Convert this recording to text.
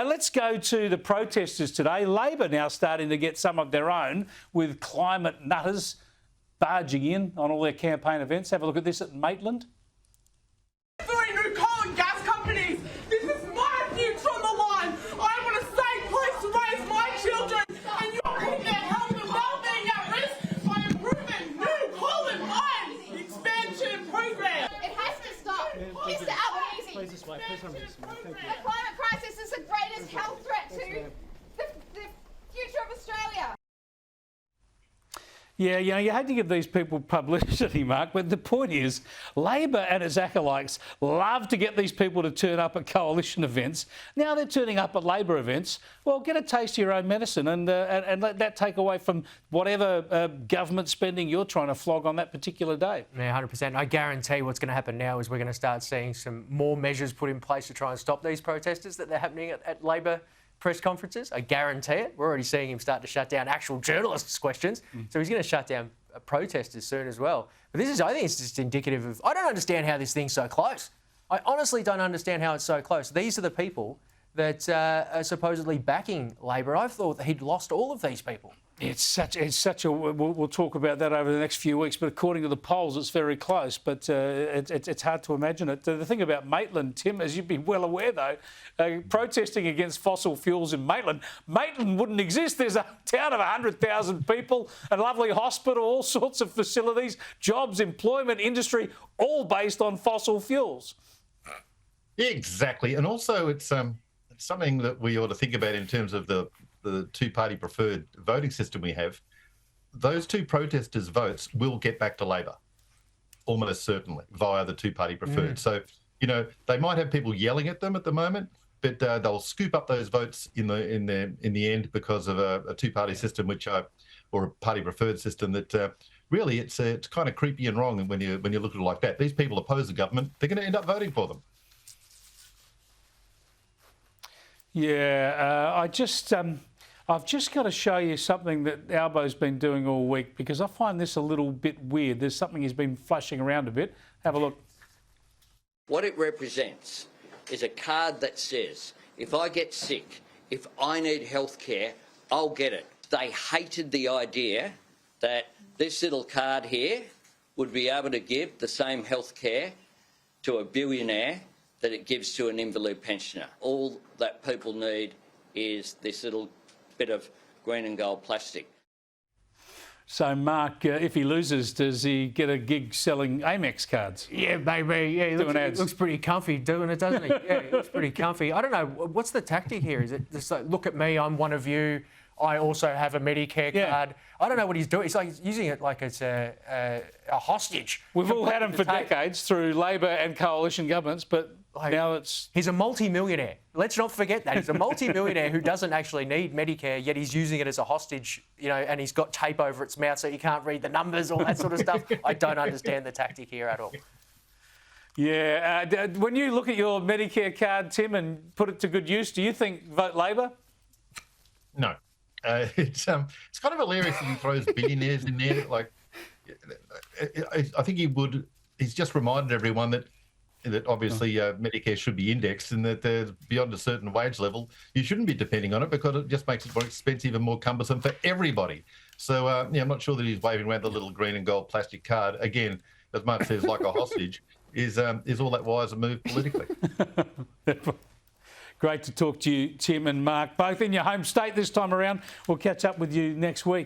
Let's go to the protesters today. Labor now starting to get some of their own with climate nutters barging in on all their campaign events. Have a look at this at Maitland. 3 new coal and gas companies. This is my future on the line. I want a safe place to raise my children, and you're putting their health and well-being at risk by improving new coal and mine expansion program. It has to stop. Mr. Albanese, Please this way. Please thank you. the climate crisis is the greatest health threat to the future of Australia. Yeah, you hate to give these people publicity, Mark, but the point is Labor and its acolytes love to get these people to turn up at coalition events. Now they're turning up at Labor events. Well, get a taste of your own medicine and let that take away from whatever government spending you're trying to flog on that particular day. Yeah, 100%. I guarantee what's going to happen now is we're going to start seeing some more measures put in place to try and stop these protesters that they're happening at Labor press conferences. I guarantee it. We're already seeing him start to shut down actual journalists' questions. So he's going to shut down protesters soon as well. But I think it's just indicative of, I don't understand how this thing's so close. I honestly don't understand how it's so close. These are the people that are supposedly backing Labor. I thought that he'd lost all of these people. It's such a. We'll talk about that over the next few weeks. But according to the polls, it's very close. But it's hard to imagine it. The thing about Maitland, Tim, as you'd be well aware, though, protesting against fossil fuels in Maitland wouldn't exist. There's a town of 100,000 people, a lovely hospital, all sorts of facilities, jobs, employment, industry, all based on fossil fuels. Yeah, exactly. And also, it's something that we ought to think about in terms of the two-party preferred voting system we have. Those two protesters' votes will get back to Labor, almost certainly, via the two-party preferred. So, they might have people yelling at them at the moment, but they'll scoop up those votes in the end because of a two-party system, or a party preferred system that really it's kind of creepy and wrong when you look at it like that. These people oppose the government; they're going to end up voting for them. Yeah, I've just got to show you something that Albo's been doing all week because I find this a little bit weird. There's something he's been flashing around a bit. Have a look. What it represents is a card that says, if I get sick, if I need health care, I'll get it. They hated the idea that this little card here would be able to give the same health care to a billionaire that it gives to an invalid pensioner. All that people need is this little bit of green and gold plastic. So, Mark, if he loses, does he get a gig selling Amex cards? Yeah, maybe. Yeah, he looks pretty comfy doing it, doesn't he? Yeah, he looks pretty comfy. I don't know. What's the tactic here? Is it just like, look at me, I'm one of you, I also have a Medicare card? I don't know what he's doing. It's like he's using it like it's a hostage. We've all had him for decades through Labor and coalition governments, but now it's... He's a multi-millionaire. Let's not forget that. He's a multi-millionaire who doesn't actually need Medicare, yet he's using it as a hostage, and he's got tape over its mouth so he can't read the numbers, all that sort of stuff. I don't understand the tactic here at all. Yeah. When you look at your Medicare card, Tim, and put it to good use, do you think vote Labor? No. It's kind of hilarious that he throws billionaires in there. Like, I think he would. He's just reminded everyone that obviously Medicare should be indexed and that there's beyond a certain wage level, you shouldn't be depending on it because it just makes it more expensive and more cumbersome for everybody. So, I'm not sure that he's waving around the little green and gold plastic card. Again, as Mark says, like a hostage, is all that wise a move politically. Great to talk to you, Tim and Mark, both in your home state this time around. We'll catch up with you next week.